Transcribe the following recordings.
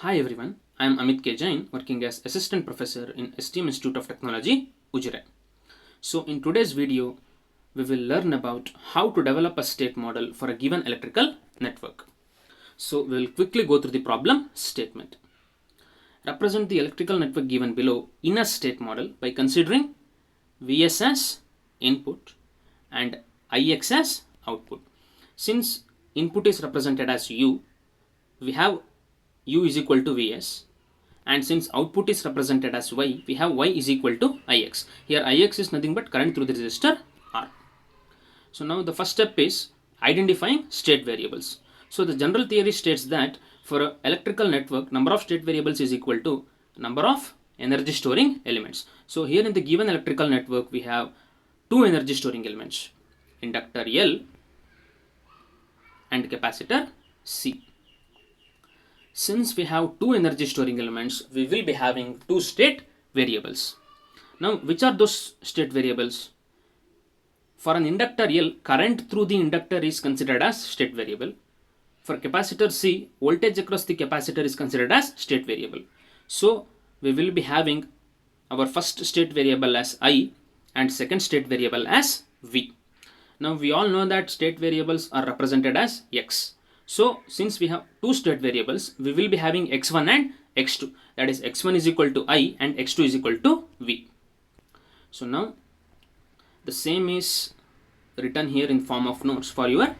Hi everyone, I am Amit K. Jain, working as Assistant Professor in STM Institute of Technology, Ujjain. So in today's video, we will learn about how to develop a state model for a given electrical network. So we will quickly go through the problem statement. Represent the electrical network given below in a state model by considering Vs as input and Ix as output. Since input is represented as U, we have U is equal to Vs, and since output is represented as Y, we have Y is equal to Ix. Here Ix is nothing but current through the resistor R. So now the first step is identifying state variables. So the general theory states that for an electrical network, number of state variables is equal to number of energy storing elements. So here in the given electrical network, we have two energy storing elements, inductor L and capacitor C. Since we have two energy storing elements, we will be having two state variables. Now, which are those state variables? For an inductor L, current through the inductor is considered as state variable. For capacitor C, voltage across the capacitor is considered as state variable. So, we will be having our first state variable as I and second state variable as V. Now, we all know that state variables are represented as X. So, since we have two state variables, we will be having x1 and x2. That is, x1 is equal to I and x2 is equal to V. So, now the same is written here in form of notes for your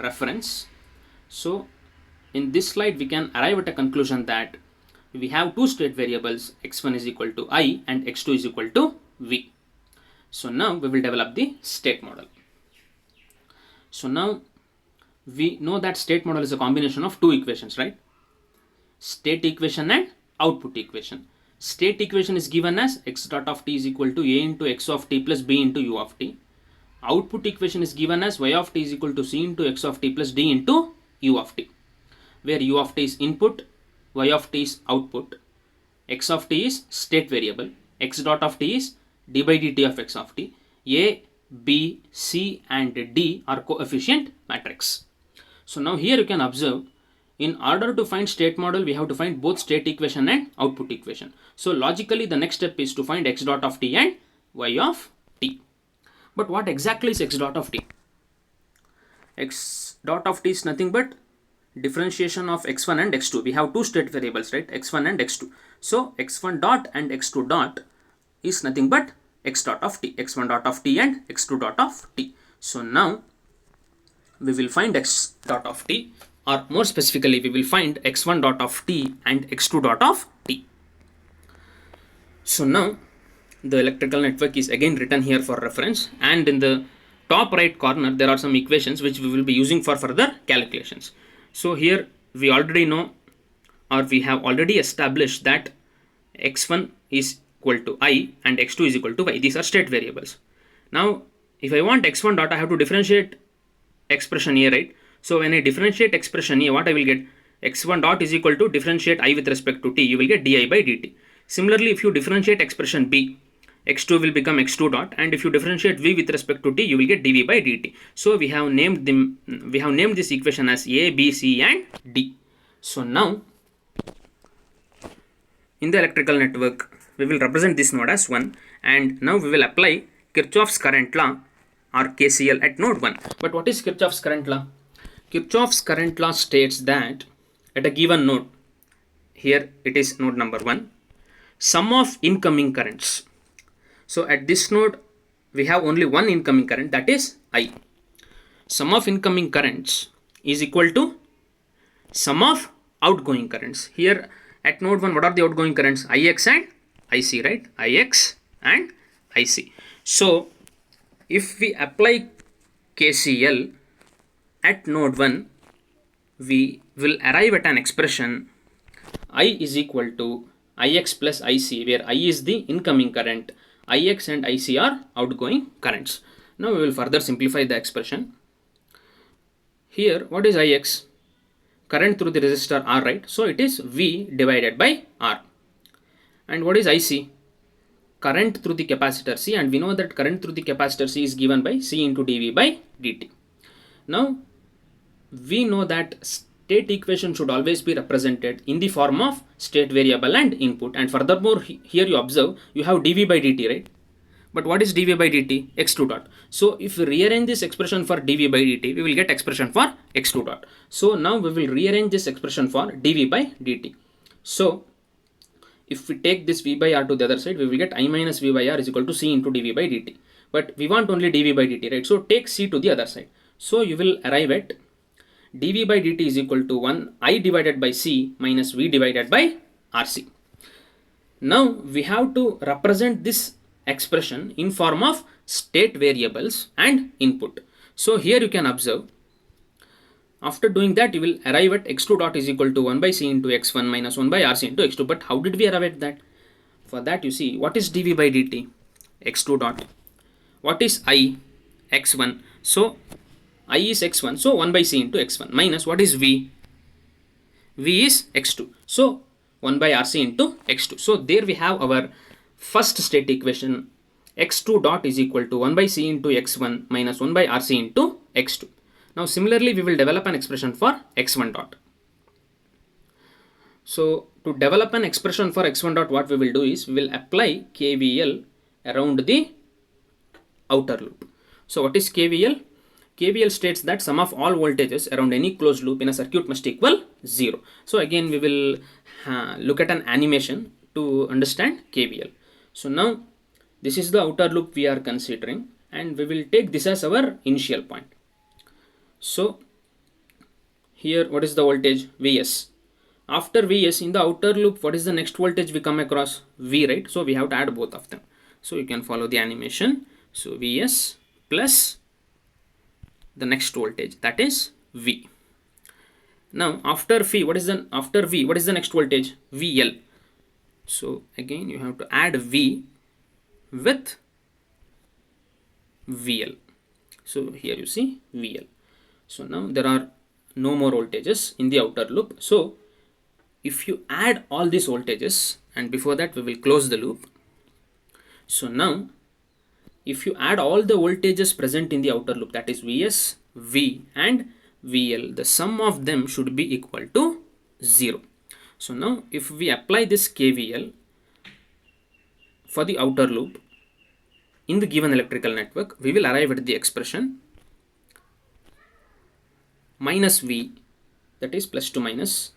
reference. So, in this slide, we can arrive at a conclusion that we have two state variables, x1 is equal to I and x2 is equal to V. So, now we will develop the state model. So, now we know that state model is a combination of two equations, right? State equation and output equation. State equation is given as x dot of t is equal to a into x of t plus b into u of t. Output equation is given as y of t is equal to c into x of t plus d into u of t, where u of t is input, y of t is output, x of t is state variable, x dot of t is d by dt of x of t, a, b, c and d are coefficient matrix. So now here you can observe, in order to find state model, we have to find both state equation and output equation. So logically the next step is to find x dot of t and y of t. But what exactly is x dot of t? X dot of t is nothing but differentiation of x1 and x2. We have two state variables, right? x1 and x2. So x1 dot and x2 dot is nothing but x dot of t, x1 dot of t and x2 dot of t. So now we will find x dot of t, or more specifically we will find x1 dot of t and x2 dot of t. So now the electrical network is again written here for reference, and in the top right corner there are some equations which we will be using for further calculations. So here we already know, or we have already established that x1 is equal to I and x2 is equal to y. These are state variables. Now if I want x1 dot, I have to differentiate expression A, right? So when I differentiate expression A, what I will get? x1 dot is equal to differentiate I with respect to t, you will get di by dt. Similarly, if you differentiate expression B, x2 will become x2 dot, and if you differentiate v with respect to t, you will get dv by dt. So we have named this equation as A, B, C and D. So now in the electrical network, we will represent this node as 1, and now we will apply Kirchhoff's current law or KCL at node 1. But what is Kirchhoff's current law? Kirchhoff's current law states that at a given node, here it is node number 1, sum of incoming currents. So at this node, we have only one incoming current, that is I. Sum of incoming currents is equal to sum of outgoing currents. Here at node 1, what are the outgoing currents? Ix and Ic, right? Ix and Ic. So if we apply KCL at node 1, we will arrive at an expression I is equal to Ix plus Ic, where I is the incoming current, Ix and Ic are outgoing currents. Now we will further simplify the expression. Here, what is Ix? Current through the resistor R, right? So it is V divided by R. And what is Ic? Current through the capacitor C, and we know that current through the capacitor C is given by C into dV by dt. Now we know that state equation should always be represented in the form of state variable and input. And furthermore, here you observe you have dv by dt, right? But what is dv by dt? x2 dot. So if we rearrange this expression for dv by dt, we will get expression for x2 dot. So now we will rearrange this expression for dv by dt. So if we take this v by r to the other side, we will get I minus v by r is equal to c into dv by dt. But we want only dv by dt, right? So take c to the other side. So you will arrive at dv by dt is equal to 1 I divided by c minus v divided by rc. Now we have to represent this expression in form of state variables and input. So here you can observe, after doing that, you will arrive at x2 dot is equal to 1 by c into x1 minus 1 by rc into x2. But how did we arrive at that? For that, you see, what is dv by dt? x2 dot. What is I? x1. So I is x1. So 1 by c into x1 minus what is v? V is x2. So 1 by rc into x2. So there we have our first state equation. X2 dot is equal to 1 by c into x1 minus 1 by rc into x2. Now similarly, we will develop an expression for x1 dot. So to develop an expression for x1 dot, what we will do is we will apply KVL around the outer loop. So what is KVL? KVL states that sum of all voltages around any closed loop in a circuit must equal 0. So again, we will look at an animation to understand KVL. So now this is the outer loop we are considering, and we will take this as our initial point. So here, what is the voltage? Vs. After Vs in the outer loop, what is the next voltage we come across? V, right? So we have to add both of them. So you can follow the animation. So Vs plus the next voltage, that is V. Now after V, what is the next voltage? VL. So again, you have to add V with VL. So here you see VL. So now there are no more voltages in the outer loop. So if you add all these voltages, and before that we will close the loop. So now if you add all the voltages present in the outer loop, that is Vs, V and VL, the sum of them should be equal to 0. So now if we apply this KVL for the outer loop in the given electrical network, we will arrive at the expression minus V, that is plus to minus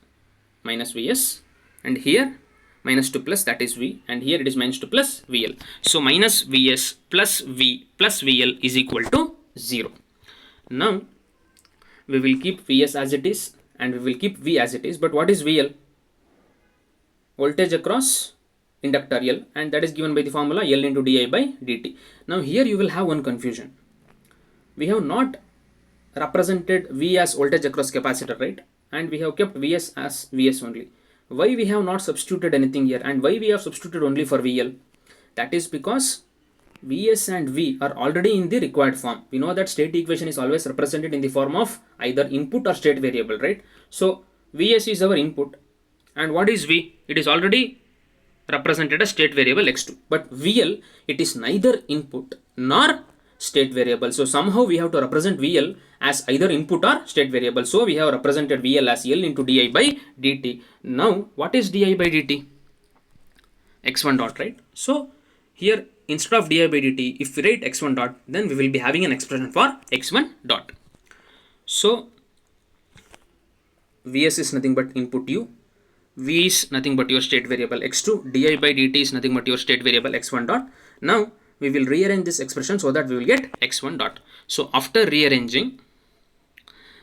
Vs, and here minus to plus, that is V, and here it is minus to plus VL. So minus Vs plus V plus VL is equal to 0. Now we will keep Vs as it is and we will keep V as it is. But what is VL? Voltage across inductor L, and that is given by the formula L into di by dt. Now here you will have one confusion. We have not represented V as voltage across capacitor, right? And we have kept Vs as Vs only. Why we have not substituted anything here, and why we have substituted only for VL? That is because Vs and V are already in the required form. We know that state equation is always represented in the form of either input or state variable, right? So Vs is our input, and what is V? It is already represented as state variable x2. But VL, it is neither input nor state variable. So somehow we have to represent VL as either input or state variable. So we have represented VL as L into di by dt. Now what is di by dt? x1 dot, right? So here instead of di by dt, if we write x1 dot, then we will be having an expression for x1 dot. So Vs is nothing but input u, V is nothing but your state variable x2, di by dt is nothing but your state variable x1 dot. Now we will rearrange this expression so that we will get x1 dot. So after rearranging,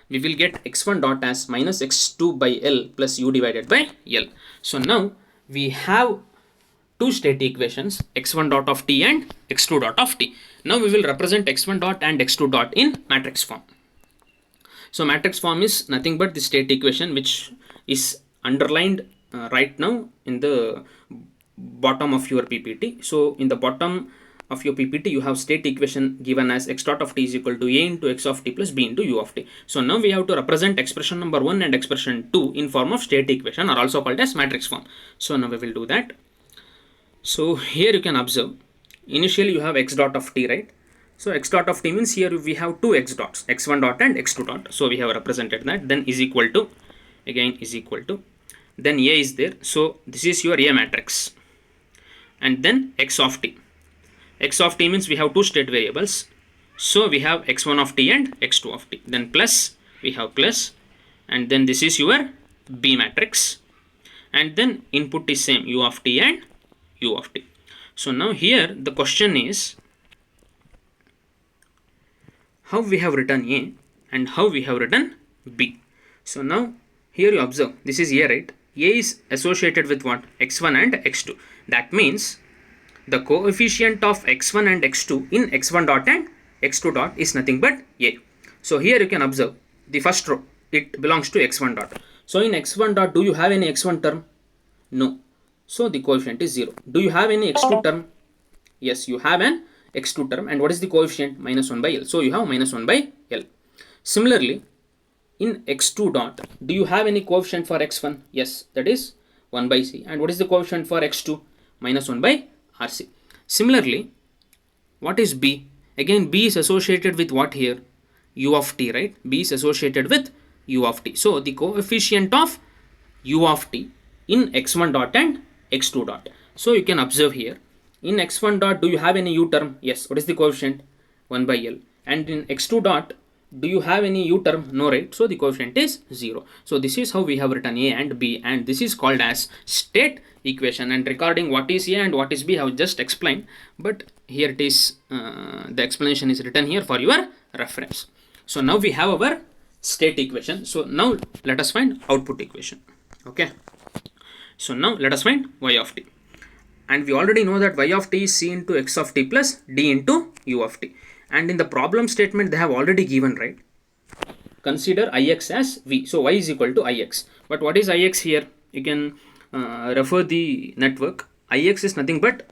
we will get x1 dot as minus x2 by L plus u divided by L. So now we have two state equations, x1 dot of t and x2 dot of t. Now we will represent x1 dot and x2 dot in matrix form. So matrix form is nothing but the state equation which is underlined right now in the bottom of your PPT. So in the bottom of your PPT, you have state equation given as x dot of t is equal to a into x of t plus b into u of t. So now we have to represent expression number 1 and expression 2 in form of state equation, or also called as matrix form. So now we will do that. So here you can observe, initially you have x dot of t, right? So x dot of t means here we have two x dots, x1 dot and x2 dot. So we have represented that. Then is equal to again is equal to, then A is there, so this is your A matrix, and then x of t. X of t means we have two state variables, so we have x1 of t and x2 of t, then plus, we have plus, and then this is your B matrix, and then input is same, u of t and u of t. So now here the question is how we have written A and how we have written B. So now here you observe, this is A, right? A is associated with what? X1 and X2. That means the coefficient of X1 and X2 in X1 dot and X2 dot is nothing but A. So here you can observe the first row, it belongs to X1 dot. So in X1 dot, do you have any X1 term? No. So the coefficient is 0. Do you have any X2 term? Yes, you have an X2 term, and what is the coefficient? Minus 1 by L. So you have minus 1 by L. Similarly, in X2 dot, do you have any coefficient for X1? Yes, that is 1 by C. And what is the coefficient for X2? Minus 1 by RC. Similarly, what is B? Again, B is associated with what here? U of t, right? B is associated with U of t. So the coefficient of U of t in X1 dot and X2 dot. So you can observe here, in X1 dot, do you have any U term? Yes. What is the coefficient? 1 by L. And in X2 dot, do you have any U term? No, right? So the coefficient is 0. So this is how we have written A and B, and this is called as state equation. And regarding what is A and what is B, I have just explained, but here it is, the explanation is written here for your reference. So now we have our state equation. So now let us find output equation. Okay. So now let us find y of t. And we already know that y of t is c into x of t plus d into u of t. And in the problem statement, they have already given, right? Consider ix as v. So y is equal to ix. But what is ix here? You can refer the network. Ix is nothing but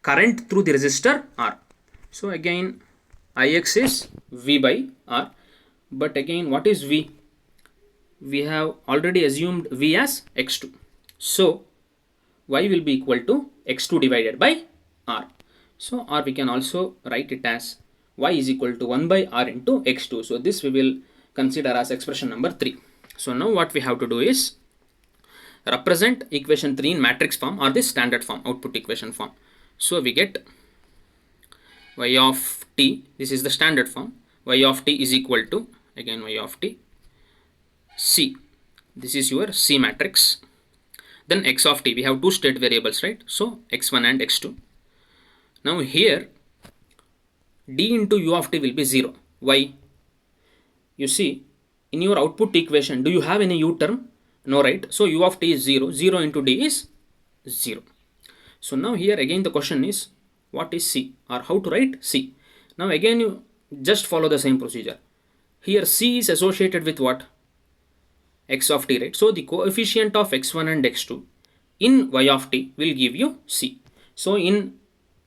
current through the resistor R. So again, ix is v by R. But again, what is v? We have already assumed v as x2. So y will be equal to x2 divided by R. So or we can also write it as y is equal to 1 by R into x2. So this we will consider as expression number 3. So now what we have to do is represent equation 3 in matrix form or the standard form, output equation form. So we get y of t, this is the standard form, y of t is equal to, again y of t, c, this is your C matrix. Then x of t, we have two state variables, right? So x1 and x2. Now here d into u of t will be 0. Why? You see, in your output equation, do you have any u term? No, right? So u of t is 0. 0 into d is 0. So now here again the question is, what is c, or how to write c? Now again you just follow the same procedure. Here c is associated with what? X of t, right? So the coefficient of x1 and x2 in y of t will give you c. So in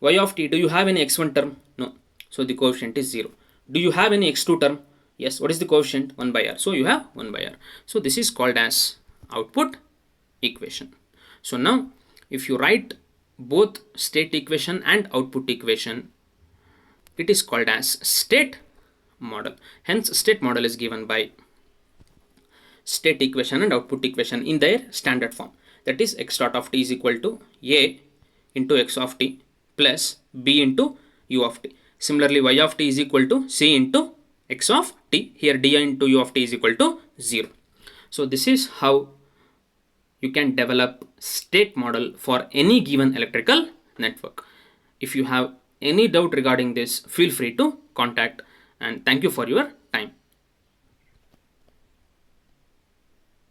y of t, do you have any x1 term? No. So the coefficient is 0. Do you have any x2 term? Yes. What is the coefficient? 1 by r. So you have 1 by r. So this is called as output equation. So now if you write both state equation and output equation, it is called as state model. Hence state model is given by state equation and output equation in their standard form. That is x dot of t is equal to a into x of t plus b into u of t. Similarly, y of t is equal to c into x of t. Here d into u of t is equal to 0. So this is how you can develop state model for any given electrical network. If you have any doubt regarding this, feel free to contact, and thank you for your time.